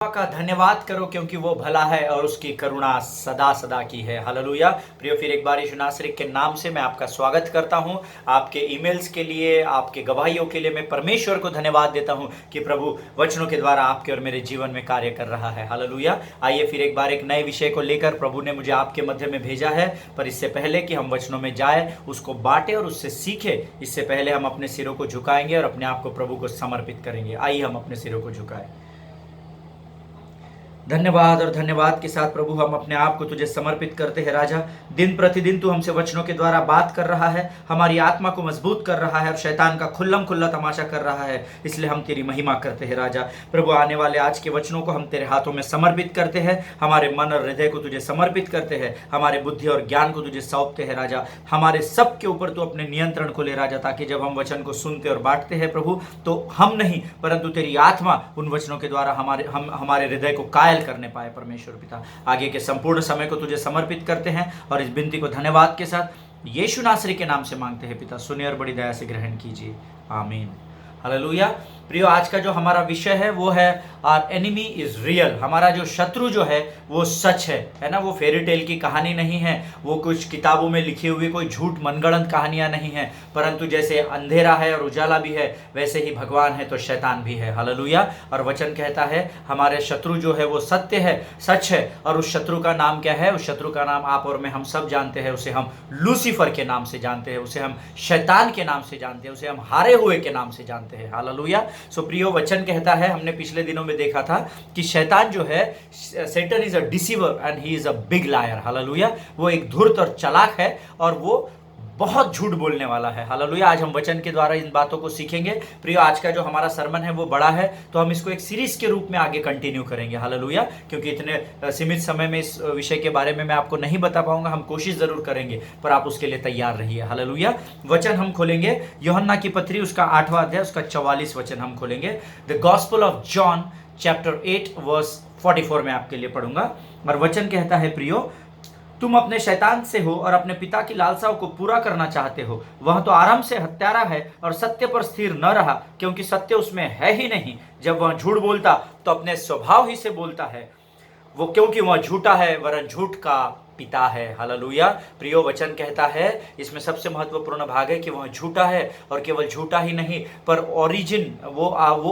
का धन्यवाद करो क्योंकि वो भला है और उसकी करुणा सदा सदा की है। हालेलुया। प्रियो, फिर एक बार यीशु नासरी के नाम से मैं आपका स्वागत करता हूं। आपके ईमेल्स के लिए, आपके गवाहियों के लिए मैं परमेश्वर को धन्यवाद देता हूं कि प्रभु वचनों के द्वारा आपके और मेरे जीवन में कार्य कर रहा है। हालेलुया। आइए फिर एक बार एक नए विषय को लेकर प्रभु ने मुझे आपके मध्य में भेजा है। पर इससे पहले कि हम वचनों में जाए, उसको बांटे और उससे सीखे, इससे पहले हम अपने सिरों को झुकाएंगे और अपने आप को प्रभु को समर्पित करेंगे। आइए हम अपने सिरों को झुकाएं। धन्यवाद और धन्यवाद के साथ प्रभु हम अपने आप को तुझे समर्पित करते हैं। राजा, दिन प्रतिदिन तू हमसे वचनों के द्वारा बात कर रहा है, हमारी आत्मा को मजबूत कर रहा है और शैतान का खुल्लम खुल्ला तमाशा कर रहा है। इसलिए हम तेरी महिमा करते हैं। राजा प्रभु, आने वाले आज के वचनों को हम तेरे हाथों में समर्पित करते हैं। हमारे मन और हृदय को तुझे समर्पित करते हैं, हमारे बुद्धि और ज्ञान को तुझे सौंपते हैं। राजा, हमारे सब के ऊपर तू अपने नियंत्रण को ले राजा, ताकि जब हम वचन को सुनते और बांटते हैं प्रभु, तो हम नहीं परंतु तेरी आत्मा उन वचनों के द्वारा हमारे हृदय को कायल करने पाए। परमेश्वर पिता, आगे के संपूर्ण समय को तुझे समर्पित करते हैं और इस विनती को धन्यवाद के साथ यीशु नासरी के नाम से मांगते हैं पिता। सुनिए और बड़ी दया से ग्रहण कीजिए। आमीन। हालेलुया। प्रियो, आज का जो हमारा विषय है वो है आवर एनिमी इज रियल। हमारा जो शत्रु जो है वो सच है ना। वो फेरी टेल की कहानी नहीं है, वो कुछ किताबों में लिखी हुई कोई झूठ मनगढ़ंत कहानियां नहीं है, परंतु जैसे अंधेरा है और उजाला भी है, वैसे ही भगवान है तो शैतान भी है। हालेलुया। और वचन कहता है हमारे शत्रु जो है वो सत्य है, सच है। और उस शत्रु का नाम क्या है? उस शत्रु का नाम आप और मैं हम सब जानते हैं। उसे हम लूसीफर के नाम से जानते हैं, उसे हम शैतान के नाम से जानते हैं, उसे हम हारे हुए के नाम से जानते हैं। हालेलुया। सो प्रियो, वचन कहता है, हमने पिछले दिनों में देखा था कि शैतान जो है, Satan is a deceiver and he is a big liar. Hallelujah. वो एक धूर्त और चालाक है और वो बहुत झूठ बोलने वाला है। हालेलुया। आज हम वचन के द्वारा इन बातों को सीखेंगे। प्रियो, आज का जो हमारा सरमन है वो बड़ा है, तो हम इसको एक सीरीज के रूप में आगे कंटिन्यू करेंगे। हालेलुया। क्योंकि इतने सीमित समय में इस विषय के बारे में मैं आपको नहीं बता पाऊंगा। हम कोशिश जरूर करेंगे, पर आप उसके लिए तैयार रहिए। हालेलुया। वचन हम खोलेंगे यूहन्ना की पत्री, उसका 8वां अध्याय, उसका 44 वचन हम खोलेंगे। The gospel of John chapter 8 verse 44 में आपके लिए पढ़ूंगा। और वचन कहता है, प्रियो, तुम अपने शैतान से हो और अपने पिता की लालसाओं को पूरा करना चाहते हो। वह तो आरंभ से हत्यारा है और सत्य पर स्थिर न रहा, क्योंकि सत्य उसमें है ही नहीं। जब वह झूठ बोलता तो अपने स्वभाव ही से बोलता है, वो क्योंकि वह झूठा है, वरन झूठ का पिता है। हालेलुया। प्रियो, वचन कहता है, इसमें सबसे महत्वपूर्ण भाग है कि वह झूठा है, और केवल झूठा ही नहीं पर ओरिजिन, वो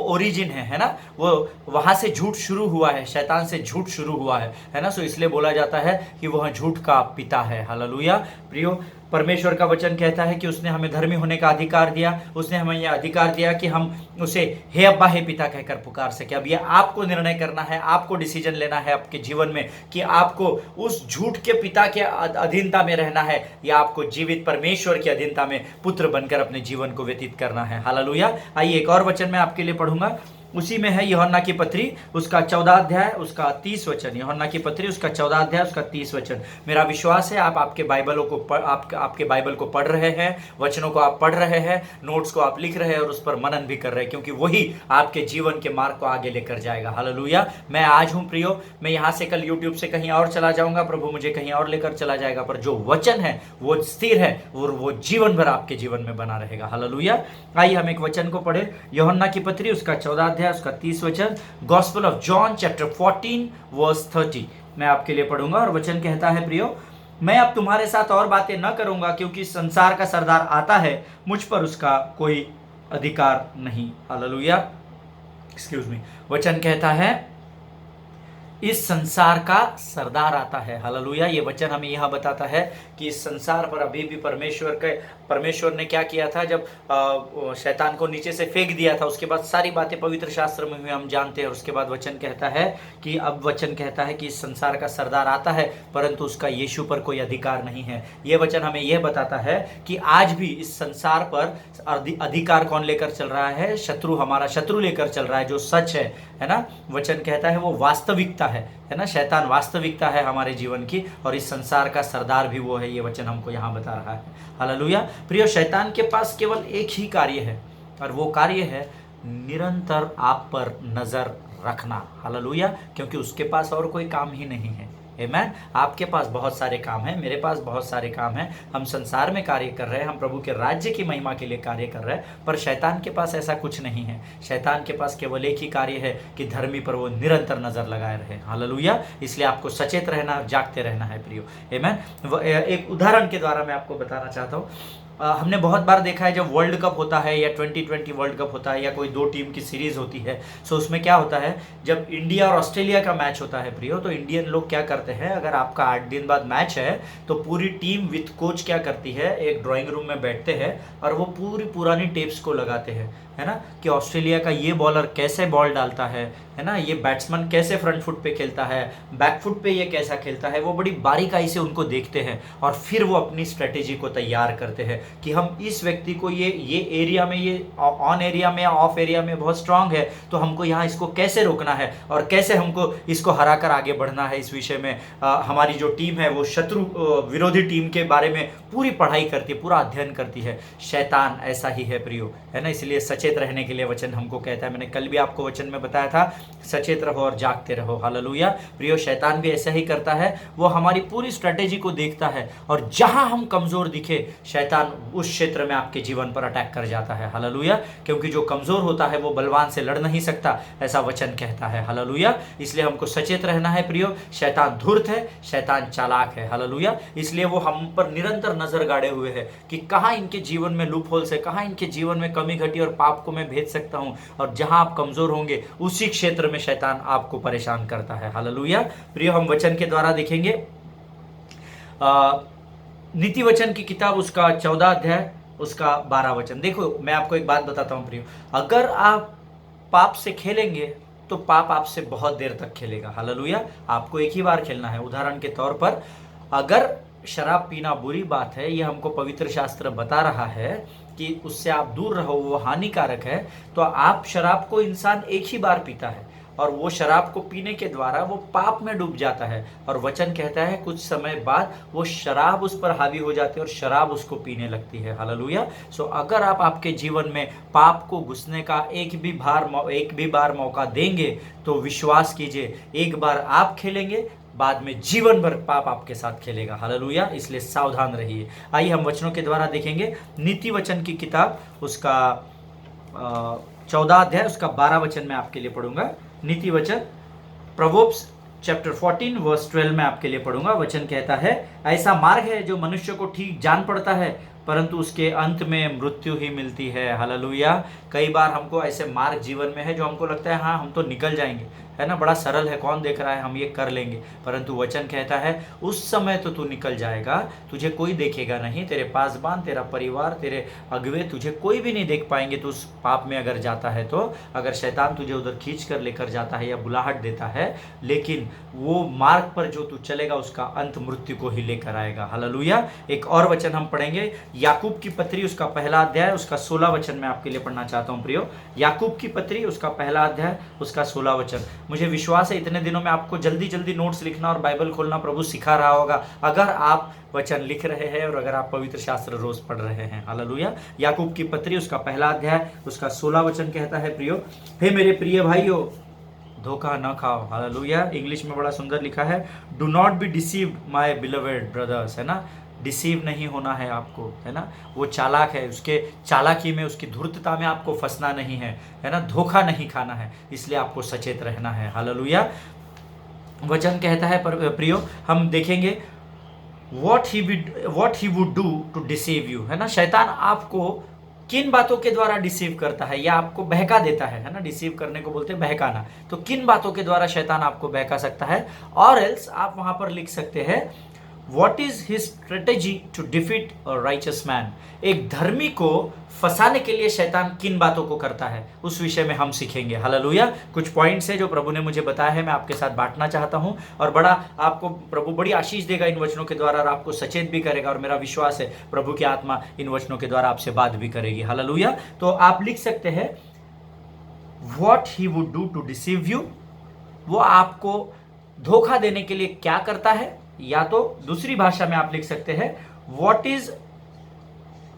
ओरिजिन है ना। वो वहां से झूठ शुरू हुआ है, शैतान से झूठ शुरू हुआ है ना। सो इसलिए बोला जाता है कि वह झूठ का पिता है। हालेलुया। प्रियो, परमेश्वर का वचन कहता है कि उसने हमें धर्मी होने का अधिकार दिया। उसने हमें यह अधिकार दिया कि हम उसे हे अब्बा हे पिता कहकर पुकार सके। अब यह आपको निर्णय करना है, आपको डिसीजन लेना है आपके जीवन में कि आपको उस झूठ के पिता के अधीनता में रहना है या आपको जीवित परमेश्वर की अधीनता में पुत्र बनकर अपने जीवन को व्यतीत करना है। हालेलुया। आइए एक और वचन मैं आपके लिए पढ़ूंगा, उसी में है यूहन्ना की पत्री, उसका 14 अध्याय, उसका 30 वचन। यूहन्ना की पत्री, उसका 14 अध्याय, उसका 30 वचन। मेरा विश्वास है आप आपके बाइबल को पढ़ रहे हैं, वचनों को आप पढ़ रहे हैं, नोट्स को आप लिख रहे हैं और उस पर मनन भी कर रहे हैं, क्योंकि वही आपके जीवन के मार्ग को आगे लेकर जाएगा। हालेलुया। मैं आज हूं प्रियो, मैं यहां से कल यूट्यूब से कहीं और चला जाऊंगा, प्रभु मुझे कहीं और लेकर चला जाएगा, पर जो वचन है वो स्थिर है और वो जीवन भर आपके जीवन में बना रहेगा। हालेलुया। आइए हम एक वचन को पढ़े, यूहन्ना की पत्री, उसका 14 अध्याय, उसका 30 वचन। Gospel of John chapter 14 verse 30 मैं आपके लिए पढ़ूंगा। और वचन कहता है, प्रियो, मैं अब तुम्हारे साथ और बातें न करूंगा, क्योंकि संसार का सरदार आता है, मुझ पर उसका कोई अधिकार नहीं। हालेलुया। Excuse me. वचन कहता है, इस संसार का सरदार आता है। हालेलुया। ये वचन हमें यह बताता है कि इस संसार पर अभी भी परमेश्वर ने क्या किया था, जब शैतान को नीचे से फेंक दिया था, उसके बाद सारी बातें पवित्र शास्त्र में हुई हम जानते हैं। और उसके बाद वचन कहता है कि अब वचन कहता है कि इस संसार का सरदार आता है, परंतु उसका यीशु पर कोई अधिकार नहीं है। ये वचन हमें यह बताता है कि आज भी इस संसार पर अधिकार कौन लेकर चल रहा है? शत्रु, हमारा शत्रु लेकर चल रहा है, जो सच है ना। वचन कहता है वो वास्तविकता है ना। शैतान वास्तविकता है हमारे जीवन की, और इस संसार का सरदार भी वो है। ये वचन हमको यहाँ बता रहा है। हालेलुया। प्रियो, शैतान के पास केवल एक ही कार्य है, और वो कार्य है निरंतर आप पर नजर रखना। हालेलुया। क्योंकि उसके पास और कोई काम ही नहीं है। आमेन। आपके पास बहुत सारे काम हैं, मेरे पास बहुत सारे काम हैं, हम संसार में कार्य कर रहे हैं, हम प्रभु के राज्य की महिमा के लिए कार्य कर रहे हैं, पर शैतान के पास ऐसा कुछ नहीं है। शैतान के पास केवल एक ही कार्य है कि धर्मी पर वो निरंतर नजर लगाए रहे। हालेलुया। इसलिए आपको सचेत रहना, जागते रहना है प्रियो। आमेन। एक उदाहरण के द्वारा मैं आपको बताना चाहता हूँ। हमने बहुत बार देखा है जब वर्ल्ड कप होता है या 2020 वर्ल्ड कप होता है या कोई 2 टीम की सीरीज होती है, सो उसमें क्या होता है, जब इंडिया और ऑस्ट्रेलिया का मैच होता है प्रियो, तो इंडियन लोग क्या करते हैं, अगर आपका 8 दिन बाद मैच है तो पूरी टीम विथ कोच क्या करती है, एक ड्राइंग रूम में बैठते हैं और वो पूरी पुरानी टेप्स को लगाते हैं, है ना, कि ऑस्ट्रेलिया का ये बॉलर कैसे बॉल डालता है ना, ये बैट्समैन कैसे फ्रंट फुट पे खेलता है, बैक फुट पे ये कैसा खेलता है, वो बड़ी बारीकाई से उनको देखते हैं और फिर वो अपनी स्ट्रेटेजी को तैयार करते हैं कि हम इस व्यक्ति को ये एरिया में, ये ऑन एरिया में या ऑफ एरिया में बहुत स्ट्रांग है, तो हमको यहाँ इसको कैसे रोकना है और कैसे हमको इसको हरा कर आगे बढ़ना है। इस विषय में हमारी जो टीम है वो शत्रु विरोधी टीम के बारे में पूरी पढ़ाई करती है, पूरा अध्ययन करती है। शैतान ऐसा ही है प्रियो, है ना। इसलिए सचेत रहने के लिए वचन हमको कहता है, मैंने कल भी आपको वचन में बताया था, सचेत रहो और जागते रहो। हालेलुया प्रियो। शैतान भी ऐसा ही करता है, वो हमारी पूरी स्ट्रेटेजी को देखता है और जहां हम कमजोर दिखे, शैतान उस क्षेत्र में आपके जीवन पर अटैक कर जाता है। हालेलुया। क्योंकि जो कमजोर होता है वो बलवान से लड़ नहीं सकता, ऐसा वचन कहता है। हालेलुया। इसलिए हमको सचेत रहना है प्रियो। शैतान धूर्त है, शैतान चालाक है। हालेलुया। इसलिए वो हम पर निरंतर नजर गाड़े हुए है कि कहां इनके जीवन में लूप होल्स है, कहां इनके जीवन में कमी घटी और पाप को मैं भेज सकता हूं, और जहां आप कमजोर होंगे उसी क्षेत्र में शैतान आपको परेशान करता है। हालेलुया प्रियो। हम वचन के द्वारा देखेंगे नीति वचन की किताब उसका 14 अध्याय उसका 12 वचन। देखो मैं आपको एक बात बताता हूं प्रियो, अगर आप पाप से खेलेंगे तो पाप आपसे बहुत देर तक खेलेगा। हालेलुया। आपको एक ही बार खेलना है। उदाहरण के तौर पर, अगर शराब पीना बुरी बात है, यह हमको पवित्र शास्त्र बता रहा है कि उससे आप दूर रहो, वो हानिकारक है, तो आप शराब को इंसान एक ही बार पीता है और वो शराब को पीने के द्वारा वो पाप में डूब जाता है, और वचन कहता है कुछ समय बाद वो शराब उस पर हावी हो जाती है और शराब उसको पीने लगती है। हालेलुया। सो अगर आप आपके जीवन में पाप को घुसने का एक भी बार मौका देंगे, तो विश्वास कीजिए, एक बार आप खेलेंगे, बाद में जीवन भर पाप आपके साथ खेलेगा। हालेलुया। इसलिए सावधान रहिए। आइए हम वचनों के द्वारा देखेंगे नीति वचन की किताब उसका 14 अध्याय उसका 12 वचन मैं आपके लिए पढ़ूंगा। नीति वचन प्रोवर्ब्स चैप्टर 14 वर्स 12 में आपके लिए पढ़ूंगा। वचन कहता है, ऐसा मार्ग है जो मनुष्य को ठीक जान पड़ता है, परंतु उसके अंत में मृत्यु ही मिलती है। हालेलुया। कई बार हमको ऐसे मार्ग जीवन में है जो हमको लगता है हाँ हम तो निकल जाएंगे, है ना, बड़ा सरल है, कौन देख रहा है, हम ये कर लेंगे, परंतु वचन कहता है उस समय तो तू निकल जाएगा, तुझे कोई देखेगा नहीं, तेरे पासबान, तेरा परिवार, तेरे अगुवे, तुझे कोई भी नहीं देख पाएंगे। तो उस पाप में अगर जाता है, तो अगर शैतान तुझे उधर खींच कर लेकर जाता है या बुलाहट देता है, लेकिन वो मार्ग पर जो तू चलेगा उसका अंत मृत्यु को ही लेकर आएगा। हालेलुया। एक और वचन हम पढ़ेंगे, याकूब की पत्री उसका पहला अध्याय उसका 16 वचन मैं आपके लिए पढ़ना चाहता हूं प्रियो। याकूब की पत्री उसका पहला अध्याय उसका 16 वचन। मुझे विश्वास है इतने दिनों में आपको जल्दी जल्दी नोट्स लिखना और बाइबल खोलना प्रभु सिखा रहा होगा, अगर आप वचन लिख रहे हैं और अगर आप पवित्र शास्त्र रोज पढ़ रहे हैं। हालेलुया। याकूब की पत्री उसका पहला अध्याय उसका 16 वचन कहता है, प्रियो, हे मेरे प्रिय भाइयों, धोखा न खाओ। हालेलुया। इंग्लिश में बड़ा सुंदर लिखा है, do not be deceived my beloved brothers, है ना, डिसीव नहीं होना है आपको, है ना। वो चालाक है, उसके चालाकी में, उसकी धूर्तता में आपको फंसना नहीं है ना, धोखा नहीं खाना है, इसलिए आपको सचेत रहना है। हालेलुया। वचन कहता है प्रियो, हम देखेंगे what he would do to deceive you, है ना। शैतान आपको किन बातों के द्वारा डिसीव करता है या आपको बहका देता है ना, डिसीव करने को बोलते हैं बहकाना, तो किन बातों के द्वारा शैतान आपको बहका सकता है। और एल्स आप वहां पर लिख सकते हैं, What is his strategy to defeat a righteous man? एक धर्मी को फंसाने के लिए शैतान किन बातों को करता है, उस विषय में हम सीखेंगे। हालेलुया। कुछ पॉइंट्स है जो प्रभु ने मुझे बताया है, मैं आपके साथ बांटना चाहता हूं, और बड़ा आपको प्रभु बड़ी आशीष देगा इन वचनों के द्वारा और आपको सचेत भी करेगा, और मेरा विश्वास है प्रभु की आत्मा इन वचनों के द्वारा आपसे बात भी करेगी। हालेलुया। तो आप लिख सकते हैं What he would do to deceive you, वो आपको धोखा देने के लिए क्या करता है, या तो दूसरी भाषा में आप लिख सकते हैं what is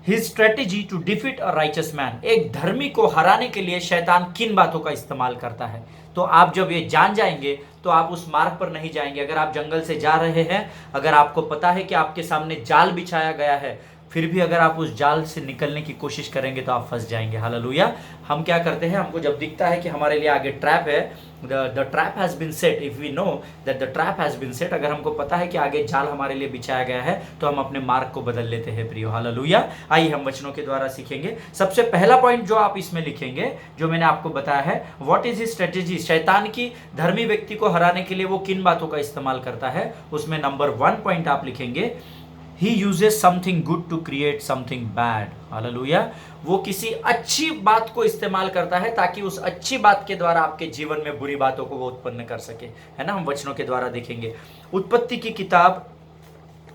His strategy to defeat a righteous man, एक धर्मी को हराने के लिए शैतान किन बातों का इस्तेमाल करता है। तो आप जब ये जान जाएंगे तो आप उस मार्ग पर नहीं जाएंगे। अगर आप जंगल से जा रहे हैं, अगर आपको पता है कि आपके सामने जाल बिछाया गया है, फिर भी अगर आप उस जाल से निकलने की कोशिश करेंगे तो आप फंस जाएंगे। हालेलुया। हम क्या करते हैं, हमको जब दिखता है कि हमारे लिए आगे ट्रैप है, the trap has been set, if we know that the trap has been set, अगर हमको पता है कि आगे जाल हमारे लिए बिछाया गया है तो हम अपने मार्ग को बदल लेते हैं प्रियो। हालेलुया। आइए हम वचनों के द्वारा सीखेंगे। सबसे पहला पॉइंट जो आप इसमें लिखेंगे, जो मैंने आपको बताया है, व्हाट इज हिज स्ट्रेटेजी, शैतान की धर्मी व्यक्ति को हराने के लिए वो किन बातों का इस्तेमाल करता है, उसमें नंबर 1 पॉइंट आप लिखेंगे, He uses something good to create something bad. Hallelujah. वो किसी अच्छी बात को इस्तेमाल करता है ताकि उस अच्छी बात के द्वारा आपके जीवन में बुरी बातों को वो उत्पन्न कर सके, है ना। हम वचनों के द्वारा देखेंगे। उत्पत्ति की किताब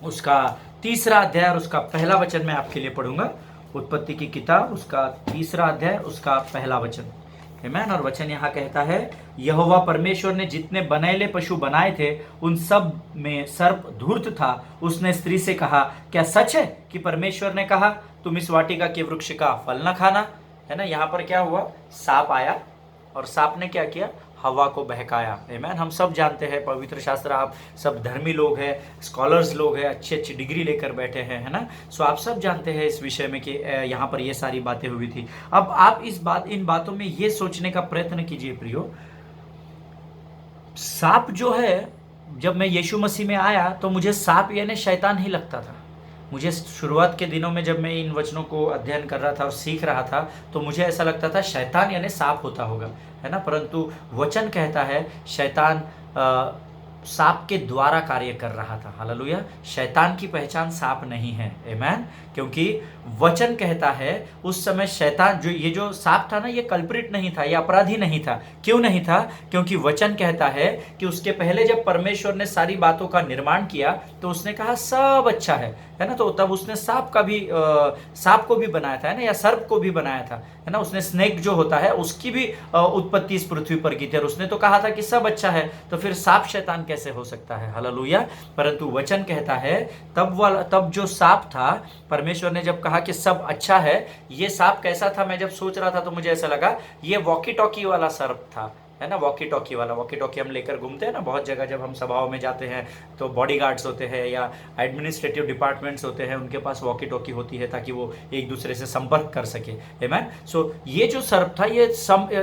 उसका 3रा अध्याय और उसका पहला वचन मैं आपके लिए पढ़ूंगा। उत्पत्ति की किताब उसका 3रा अध्याय उसका पहला वचन। आमीन। और वचन यहाँ कहता है, यहोवा परमेश्वर ने जितने बनैले पशु बनाए थे उन सब में सर्प धूर्त था। उसने स्त्री से कहा, क्या सच है कि परमेश्वर ने कहा तुम इस वाटिका के वृक्ष का फल न खाना, है ना। यहाँ पर क्या हुआ, सांप आया और सांप ने क्या किया, हवा को बहकाया। आमीन। हम सब जानते हैं, पवित्र शास्त्र, आप सब धर्मी लोग हैं, स्कॉलर्स लोग हैं, अच्छी अच्छी डिग्री लेकर बैठे हैं, है ना। सो आप सब जानते हैं इस विषय में कि यहाँ पर ये सारी बातें हुई थी। अब आप इन बातों में ये सोचने का प्रयत्न कीजिए प्रियो, सांप जो है, जब मैं यीशु मसीह में आया तो मुझे सांप यानी शैतान ही लगता था। मुझे शुरुआत के दिनों में जब मैं इन वचनों को अध्ययन कर रहा था और सीख रहा था तो मुझे ऐसा लगता था शैतान यानी सांप होता होगा, है ना। परंतु वचन कहता है शैतान सांप के द्वारा कार्य कर रहा था। हालेलुया। शैतान की पहचान सांप नहीं है। आमीन। क्योंकि वचन कहता है उस समय शैतान, ये जो सांप था ना, ये कल्प्रिट नहीं था, ये अपराधी नहीं था। क्यों नहीं था? क्योंकि वचन कहता है कि उसके पहले जब परमेश्वर ने सारी बातों का निर्माण किया तो उसने कहा सब अच्छा है ना। तो तब उसने सांप को भी बनाया था, है ना, या सर्प को भी बनाया था, है ना। उसने स्नेक जो होता है उसकी भी उत्पत्ति इस पृथ्वी पर की थी और उसने तो कहा था कि सब अच्छा है, तो फिर सांप शैतान कैसे हो सकता है। हालेलुया। परंतु वचन कहता है तब जो सांप था, परमेश्वर ने जब कहा कि सब अच्छा है, ये सांप कैसा था, मैं जब सोच रहा था तो मुझे ऐसा लगा ये वॉकी टॉकी वाला सर्प था, है ना। वॉकी टॉकी वाला, वॉकी टॉकी हम लेकर घूमते हैं ना बहुत जगह, जब हम सभाओं में जाते हैं तो बॉडीगार्ड्स होते हैं या एडमिनिस्ट्रेटिव डिपार्टमेंट्स होते हैं, उनके पास वॉकी टॉकी होती है ताकि वो एक दूसरे से संपर्क कर सके। आमीन। सो ये जो सर्प था, ये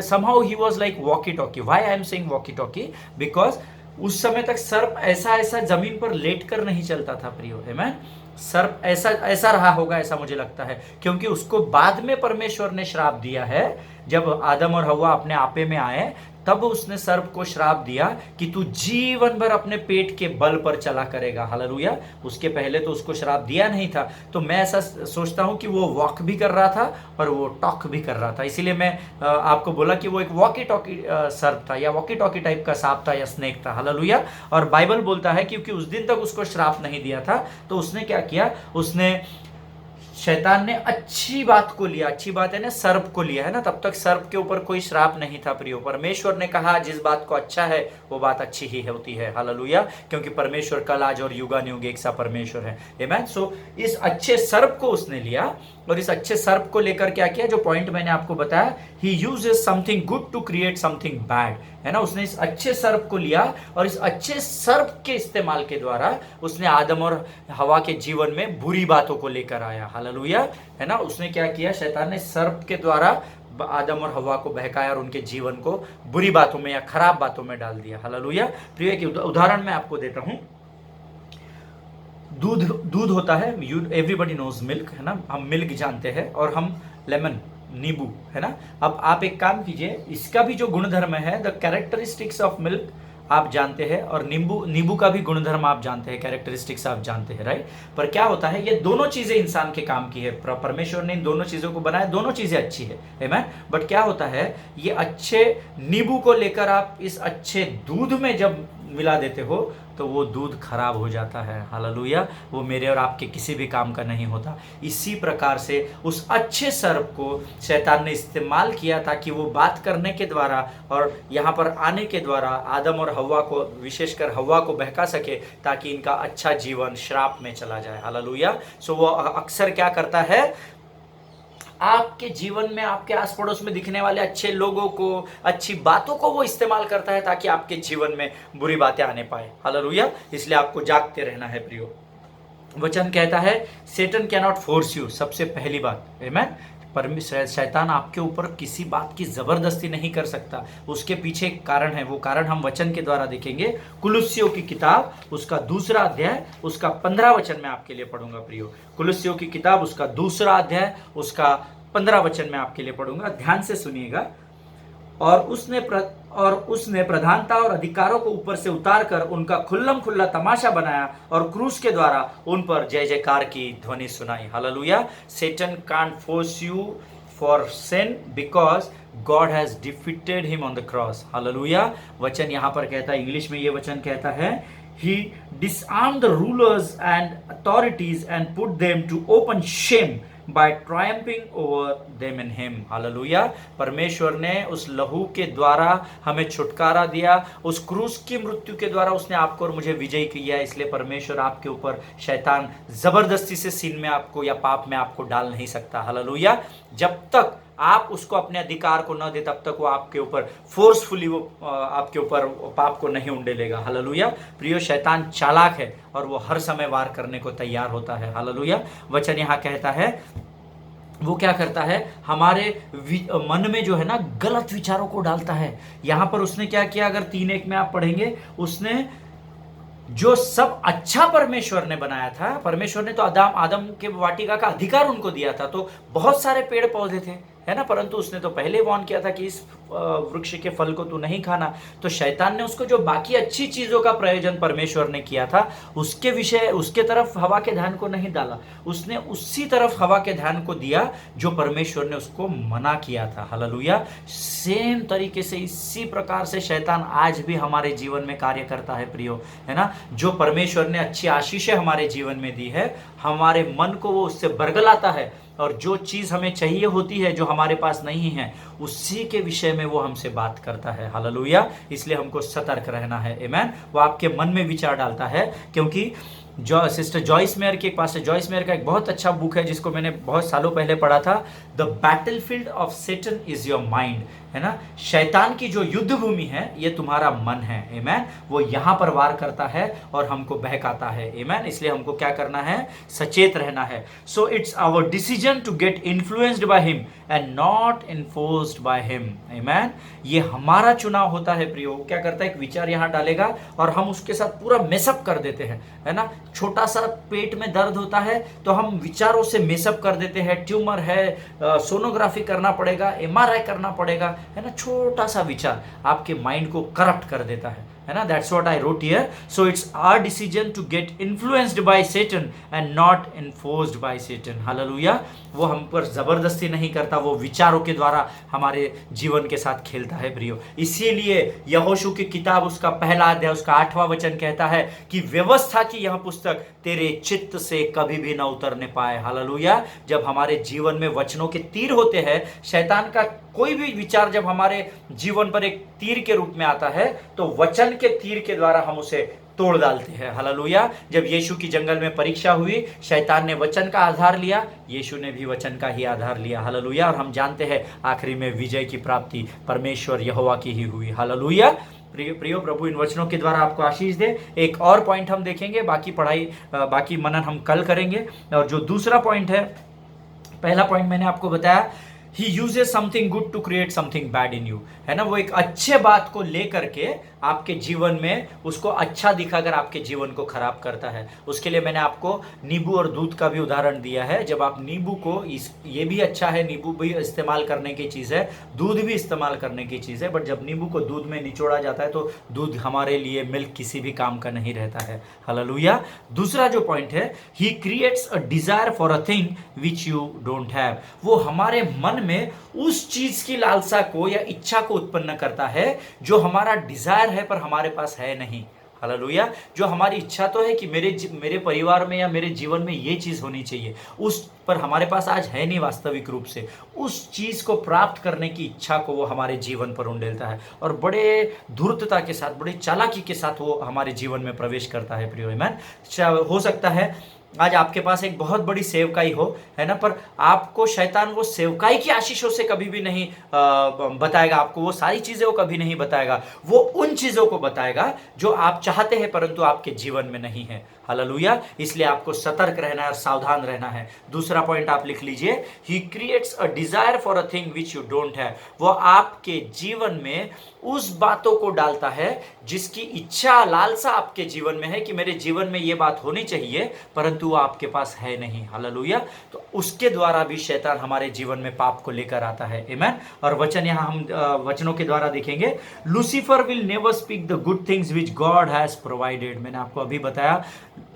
somehow he was like walkie talkie. Why I am saying walkie talkie? Because उस समय तक सर्प ऐसा जमीन पर लेट कर नहीं चलता था प्रियो। आमीन। सर्प ऐसा रहा होगा, ऐसा मुझे लगता है, क्योंकि उसको बाद में परमेश्वर ने श्राप दिया है। जब आदम और हव्वा अपने आपे में आए तब उसने सर्प को श्राप दिया कि तू जीवन भर अपने पेट के बल पर चला करेगा। हालेलुया। उसके पहले तो उसको श्राप दिया नहीं था। तो मैं ऐसा सोचता हूं कि वो वॉक भी कर रहा था और वो टॉक भी कर रहा था, इसीलिए मैं आपको बोला कि वो एक वॉकी टॉकी सर्प था या वॉकी टॉकी टाइप का सांप था या स्नेक था। हालेलुया। और बाइबल बोलता है क्योंकि उस दिन तक उसको श्राप नहीं दिया था तो उसने क्या किया, शैतान ने अच्छी बात को लिया, अच्छी बात है ना, सर्प को लिया, है ना। तब तक सर्प के ऊपर कोई श्राप नहीं था प्रियो। परमेश्वर ने कहा जिस बात को अच्छा है वो बात अच्छी ही होती है। हालेलुया। क्योंकि परमेश्वर कल आज और युगानुयुग एक सा परमेश्वर है। आमीन। सो इस अच्छे सर्प को उसने लिया और इस अच्छे सर्प को लेकर क्या किया, जो पॉइंट मैंने आपको बताया, he uses something good to create something bad, है ना। उसने इस अच्छे सर्प को लिया और इस अच्छे सर्प के इस्तेमाल के द्वारा उसने आदम और हवा के जीवन में बुरी बातों को लेकर आया। हालेलुया, है ना। उसने क्या किया, शैतान ने सर्प के द्वारा आदम और हवा को बहकाया और उनके जीवन को बुरी बातों में या खराब बातों में डाल दिया। हालेलुया। प्रिय, एक उदाहरण मैं आपको देता हूं। दूध होता है, एवरीबडी नोज मिल्क, है ना। हम मिल्क जानते हैं और हम लेमन, नींबू, है ना। अब आप एक काम कीजिए, इसका भी जो गुणधर्म है, द कैरेक्टरिस्टिक्स ऑफ मिल्क आप जानते हैं और नींबू का भी गुणधर्म आप जानते हैं, कैरेक्टरिस्टिक्स आप जानते हैं, राइट। पर क्या होता है, ये दोनों चीजें इंसान के काम की है। परमेश्वर ने इन दोनों चीजों को बनाया, दोनों चीजें अच्छी है, आमीन। बट क्या होता है, ये अच्छे नींबू को लेकर आप इस अच्छे दूध में जब मिला देते हो तो वो दूध खराब हो जाता है। हालेलुया। वो मेरे और आपके किसी भी काम का नहीं होता। इसी प्रकार से उस अच्छे सर्प को शैतान ने इस्तेमाल किया ताकि वो बात करने के द्वारा और यहाँ पर आने के द्वारा आदम और हव्वा को, विशेषकर हव्वा को बहका सके ताकि इनका अच्छा जीवन श्राप में चला जाए। हालेलुया। सो वो अक्सर क्या करता है, आपके जीवन में, आपके आस पड़ोस में दिखने वाले अच्छे लोगों को, अच्छी बातों को वो इस्तेमाल करता है ताकि आपके जीवन में बुरी बातें आने पाए। हालेलुया। इसलिए आपको जागते रहना है प्रियो। वचन कहता है सेटन कैन नॉट फोर्स यू। सबसे पहली बात, आमेन, परमेश्वर शैतान आपके ऊपर किसी बात की जबरदस्ती नहीं कर सकता। उसके पीछे एक कारण है, वो कारण हम वचन के द्वारा देखेंगे। कुलुस्सियों की किताब उसका 2 अध्याय उसका 15 वचन में आपके लिए पढ़ूंगा प्रियो। कुलुस्सियों की किताब उसका 2 अध्याय उसका 15 वचन में आपके लिए पढ़ूंगा, ध्यान से सुनिएगा। और उसने प्रधानता और अधिकारों को ऊपर से उतार कर उनका खुल्लम खुल्ला तमाशा बनाया और क्रूस के द्वारा उन पर जय जयकार की ध्वनि सुनाई। Hallelujah. Satan can't force you for sin because God has defeated him on the cross. Hallelujah. वचन यहां पर कहता है, इंग्लिश में ये वचन कहता है, he disarmed the rulers and authorities and put them to open shame by triumphing over them in him. Hallelujah. परमेश्वर ने उस लहू के द्वारा हमें छुटकारा दिया, उस क्रूस की मृत्यु के द्वारा उसने आपको और मुझे विजयी किया। इसलिए परमेश्वर आपके ऊपर, शैतान जबरदस्ती से सीन में आपको या पाप में आपको डाल नहीं सकता। हालेलुया। जब तक आप उसको अपने अधिकार को न दे तब तक वो आपके ऊपर फोर्सफुली वो आपके ऊपर पाप को नहीं उंडेलेगा। हालेलुया। प्रियो, शैतान चालाक है और वो हर समय वार करने को तैयार होता है। हालेलुया। वचन यहाँ कहता है, वो क्या करता है, हमारे मन में जो है ना गलत विचारों को डालता है। यहां पर उसने क्या किया, अगर 3:1 में आप पढ़ेंगे, उसने जो सब अच्छा परमेश्वर ने बनाया था, परमेश्वर ने तो आदम के वाटिका का अधिकार उनको दिया था, तो बहुत सारे पेड़ पौधे थे, है ना, परंतु उसने तो पहले वार्न किया था कि इस वृक्ष के फल को तू नहीं खाना। तो शैतान ने उसको जो बाकी अच्छी चीजों का प्रयोजन परमेश्वर ने किया था उसके विषय, उसके तरफ हवा के ध्यान को नहीं डाला, उसने उसी तरफ हवा के ध्यान को दिया जो परमेश्वर ने उसको मना किया था। हालेलुया। सेम तरीके से, इसी प्रकार से शैतान आज भी हमारे जीवन में कार्य करता है प्रियो, है ना। जो परमेश्वर ने अच्छी आशीषें हमारे जीवन में दी है, हमारे मन को वो उससे बरगलाता है और जो चीज हमें चाहिए होती है जो हमारे पास नहीं है, उसी के विषय में वो हमसे बात करता है। हालेलुया। इसलिए हमको सतर्क रहना है। आमेन। वो आपके मन में विचार डालता है, क्योंकि जो सिस्टर जॉइस मेयर के पास, जॉइस मेयर का एक बहुत अच्छा बुक है जिसको मैंने बहुत सालों पहले पढ़ा था, the battlefield of Satan is your mind, है ना। शैतान की जो युद्ध भूमि है ये तुम्हारा मन है। आमेन। वो यहां पर वार करता है और हमको बहकाता है। आमेन। इसलिए हमको क्या करना है, सचेत रहना है। So it's our decision to get influenced by him and not enforced by him. Amen. ये हमारा चुनाव होता है प्रियो। क्या करता है, एक विचार यहां डालेगा और हम उसके साथ पूरा मेसअप कर देते हैं, है ना। छोटा सा पेट में दर्द होता है तो हम विचारों से मेसअप कर देते हैं, ट्यूमर है, सोनोग्राफी करना पड़ेगा, एमआरआई करना पड़ेगा, है ना। छोटा सा विचार आपके माइंड को करप्ट कर देता है ना। That's what I wrote here. So it's our decision to get influenced by Satan and not enforced by Satan. Hallelujah. वो हम पर जबरदस्ती नहीं करता, वो विचारों के द्वारा हमारे जीवन के साथ खेलता है प्रियो। इसीलिए यहोशू की किताब उसका 1 अध्याय उसका 8वां वचन कहता है कि व्यवस्था की यह पुस्तक तेरे चित्त से कभी भी ना उतरने पाए। हालेलुया। जब हमारे जीवन में वचनों के तीर होते हैं, शैतान का कोई भी विचार जब हमारे जीवन पर एक तीर के रूप में आता है तो वचन के तीर के द्वारा हम उसे तोड़ डालते हैं। हालेलुया। जब यीशु की जंगल में परीक्षा हुई, शैतान ने वचन का आधार लिया, यीशु ने भी वचन का ही आधार लिया। हालेलुया। और हम जानते हैं आखिरी में विजय की प्राप्ति परमेश्वर यहोवा की ही हुई। हालेलुया। प्रियो, प्रभु इन वचनों के द्वारा आपको आशीष दे। एक और पॉइंट हम देखेंगे, बाकी मनन हम कल करेंगे। और जो दूसरा पॉइंट है, पहला पॉइंट मैंने आपको बताया, He uses something good to create something bad in you, है ना। वो एक अच्छे बात को लेकर के आपके जीवन में उसको अच्छा दिखाकर आपके जीवन को खराब करता है। उसके लिए मैंने आपको नींबू और दूध का भी उदाहरण दिया है। जब आप नींबू को, ये भी अच्छा है, नींबू भी इस्तेमाल करने की चीज़ है, दूध भी इस्तेमाल करने की चीज़ है, बट जब नींबू को दूध में निचोड़ा जाता है तो दूध हमारे लिए, मिल्क किसी भी काम का नहीं रहता है। हालेलुया। दूसरा जो पॉइंट है, He creates a desire for a thing which you don't have। वो हमारे मन में उस चीज की लालसा को या इच्छा को उत्पन्न करता है जो हमारा डिजायर है पर हमारे पास है नहीं। हालेलुया। जो हमारी इच्छा तो है कि मेरे परिवार में या मेरे जीवन में ये चीज होनी चाहिए, उस पर हमारे पास आज है नहीं वास्तविक रूप से, उस चीज को प्राप्त करने की इच्छा को वो हमारे जीवन पर उंडेलता है और बड़े धूर्तता के साथ, बड़ी चालाकी के साथ वो हमारे जीवन में प्रवेश करता है प्रियो। आमेन। हो सकता है आज आपके पास एक बहुत बड़ी सेवकाई हो, है ना, पर आपको शैतान वो सेवकाई की आशीषों से कभी भी नहीं बताएगा, आपको वो सारी चीजें वो कभी नहीं बताएगा। वो उन चीजों को बताएगा जो आप चाहते हैं परंतु आपके जीवन में नहीं है। हालेलुया। इसलिए आपको सतर्क रहना है और सावधान रहना है। दूसरा पॉइंट आप लिख लीजिए, he creates a desire for a thing which you don't have. वो आपके जीवन में उस बातों को डालता है जिसकी इच्छा लालसा आपके जीवन में है कि मेरे जीवन में ये बात होनी चाहिए, परंतु वो आपके पास है नहीं। हालेलुया। तो उसके द्वारा भी शैतान हमारे जीवन में पाप को लेकर आता है। आमीन। और वचन यहां हम वचनों के द्वारा देखेंगे, Lucifer will never speak the good things which God has provided. मैंने आपको अभी बताया,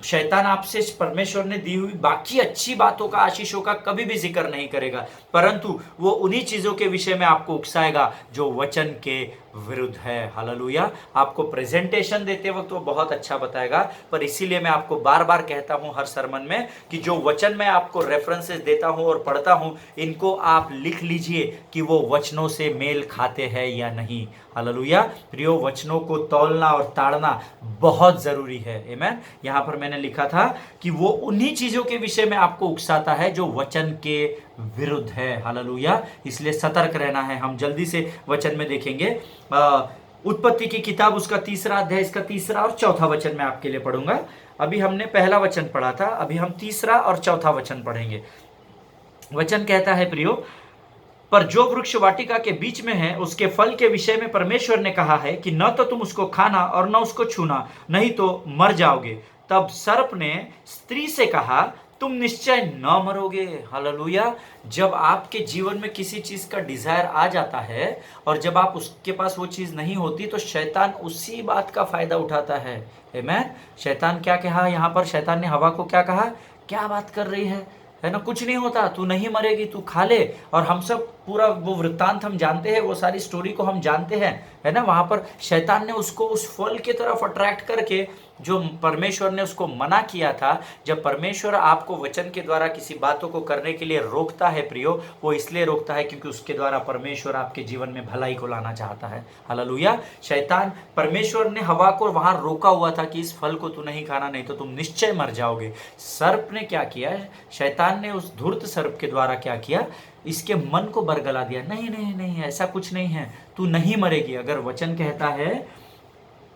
शैतान आपसे परमेश्वर ने दी हुई बाकी अच्छी बातों का, आशीषों का कभी भी जिक्र नहीं करेगा, परंतु वो उन्हीं चीजों के विषय में आपको उकसाएगा जो वचन के विरुद्ध है। हालेलुया। आपको प्रेजेंटेशन देते वक्त वो बहुत अच्छा बताएगा, पर इसीलिए मैं आपको बार बार कहता हूं हर सरमन में कि जो वचन मैं आपको रेफरेंसेस देता हूं और पढ़ता हूं, इनको आप लिख लीजिए कि वो वचनों से मेल खाते हैं या नहीं। हालेलुया। प्रियो, वचनों को तौलना और ताड़ना बहुत जरूरी है। आमीन। यहां पर मैंने लिखा था कि वो उन्हीं चीजों के विषय में आपको उकसाता है जो वचन के विरुद्ध है। हालेलुया। इसलिए सतर्क रहना है। हम जल्दी से वचन में देखेंगे, उत्पत्ति की किताब उसका 3रा अध्याय, इसका 3रा और 4था वचन मैं आपके लिए पढ़ूंगा। अभी हमने पहला वचन पढ़ा था, अभी हम 3रा और 4था वचन पढ़ेंगे। वचन कहता है, प्रियो, पर जो वृक्ष वाटिका के बीच में है उसके फल के विषय में परमेश्वर ने कहा है कि न तो तुम उसको खाना और न उसको छूना, नहीं तो मर जाओगे। तब सर्प ने स्त्री से कहा, तुम निश्चय न मरोगे। हालेलुया। जब आपके जीवन में किसी चीज का डिजायर आ जाता है और जब आप उसके पास वो चीज नहीं होती, तो शैतान उसी बात का फायदा उठाता है। आमीन। शैतान क्या कहा यहां पर? शैतान ने हवा को क्या कहा? क्या बात कर रही है ना, कुछ नहीं होता, तू नहीं मरेगी, तू खा ले। और हम सब पूरा वो वृत्तांत हम जानते हैं, वो सारी स्टोरी को हम जानते हैं, है ना। वहां पर शैतान ने उसको उस फल की तरफ अट्रैक्ट करके, जो परमेश्वर ने उसको मना किया था। जब परमेश्वर आपको वचन के द्वारा किसी बातों को करने के लिए रोकता है, प्रियो, वो इसलिए रोकता है क्योंकि उसके द्वारा परमेश्वर आपके जीवन में भलाई को लाना चाहता है। हालेलुया। शैतान, परमेश्वर ने हवा को वहां रोका हुआ था कि इस फल को तू नहीं खाना, नहीं तो तुम निश्चय मर जाओगे। सर्प ने क्या किया? शैतान ने उस धूर्त सर्प के द्वारा क्या किया? इसके मन को बरगला दिया। नहीं नहीं नहीं, ऐसा कुछ नहीं है, तू नहीं मरेगी। अगर वचन कहता है,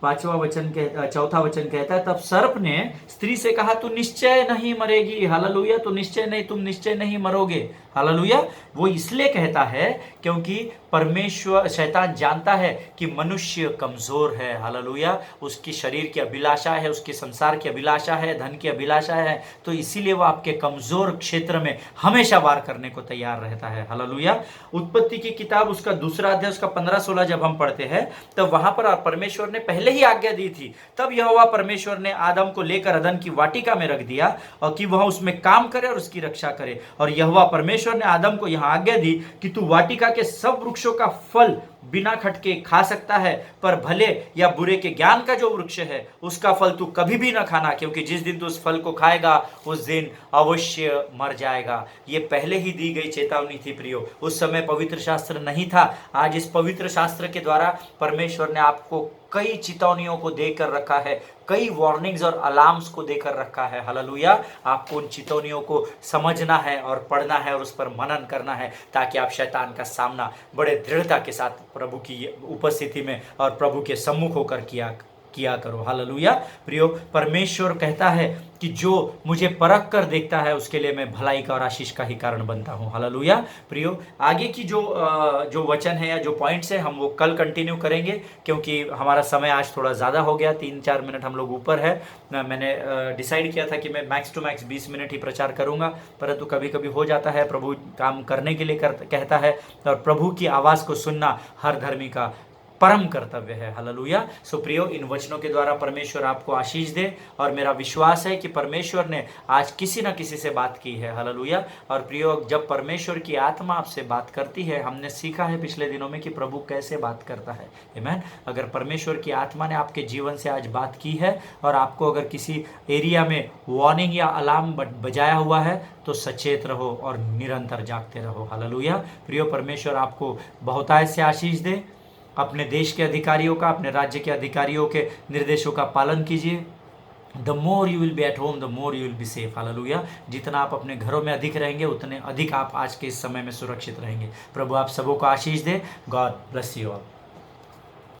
5वां वचन कहता, 4था वचन कहता है, तब सर्प ने स्त्री से कहा, तू निश्चय नहीं मरेगी। हालेलुया। तो निश्चय नहीं, तुम निश्चय नहीं मरोगे। हालेलुया। वो इसलिए कहता है क्योंकि परमेश्वर, शैतान जानता है कि मनुष्य कमजोर है। हालेलुया। उसकी शरीर की अभिलाषा है, उसकी संसार की अभिलाषा है, धन की अभिलाषा है, तो इसीलिए वो आपके कमजोर क्षेत्र में हमेशा वार करने को तैयार रहता है। हालेलुया। उत्पत्ति की किताब उसका 2रा अध्याय, उसका 15-16 जब हम पढ़ते हैं, तब वहां पर परमेश्वर ने पहले ही आज्ञा दी थी। तब यहोवा परमेश्वर ने आदम को लेकर अदन की वाटिका में रख दिया और कि वह उसमें काम करे और उसकी रक्षा करे। और यहोवा परमेश्वर ने आदम को यहां आज्ञा दी कि तू वाटिका के सब वृक्षों का फल बिना खटके खा सकता है, पर भले या बुरे के ज्ञान का जो वृक्ष है उसका फल तू कभी भी ना खाना, क्योंकि जिस दिन तू उस फल को खाएगा उस दिन अवश्य मर जाएगा। ये पहले ही दी गई चेतावनी थी प्रियो। उस समय पवित्र शास्त्र नहीं था। आज इस पवित्र शास्त्र के द्वारा परमेश्वर ने आपको कई चेतावनियों को देकर रखा है, कई वार्निंग्स और अलार्म्स को देकर रखा है। हालेलुया। आपको उन चेतावनियों को समझना है और पढ़ना है और उस पर मनन करना है, ताकि आप शैतान का सामना बड़े दृढ़ता के साथ प्रभु की उपस्थिति में और प्रभु के सम्मुख होकर किया करो। हालेलुया। प्रियो, परमेश्वर कहता है कि जो मुझे परख कर देखता है उसके लिए मैं भलाई का और आशीष का ही कारण बनता हूं। हालेलुया। प्रियो, आगे की जो वचन है या जो पॉइंट्स है हम वो कल कंटिन्यू करेंगे, क्योंकि हमारा समय आज थोड़ा ज़्यादा हो गया, 3-4 मिनट हम लोग ऊपर है। मैंने डिसाइड किया था कि मैं मैक्स टू मैक्स 20 मिनट ही प्रचार करूंगा, परंतु कभी कभी हो जाता है, प्रभु काम करने के लिए कहता है, और प्रभु की आवाज़ को सुनना हर धर्मी का परम कर्तव्य है। हालेलुया। सो प्रियो, इन वचनों के द्वारा परमेश्वर आपको आशीष दे, और मेरा विश्वास है कि परमेश्वर ने आज किसी न किसी से बात की है। हालेलुया। और प्रियो, जब परमेश्वर की आत्मा आपसे बात करती है, हमने सीखा है पिछले दिनों में कि प्रभु कैसे बात करता है। आमीन। अगर परमेश्वर की आत्मा ने आपके जीवन से आज बात की है और आपको अगर किसी एरिया में वार्निंग या अलार्म बजाया हुआ है, तो सचेत रहो और निरंतर जागते रहो। हालेलुया। प्रियो, परमेश्वर आपको बहुतायत से आशीष दे। अपने देश के अधिकारियों का, अपने राज्य के अधिकारियों के निर्देशों का पालन कीजिए, the more you will be at home, the more you will be safe. Hallelujah. जितना आप अपने घरों में अधिक रहेंगे उतने अधिक आप आज के इस समय में सुरक्षित रहेंगे। प्रभु आप सबों को आशीष दे। God bless you all.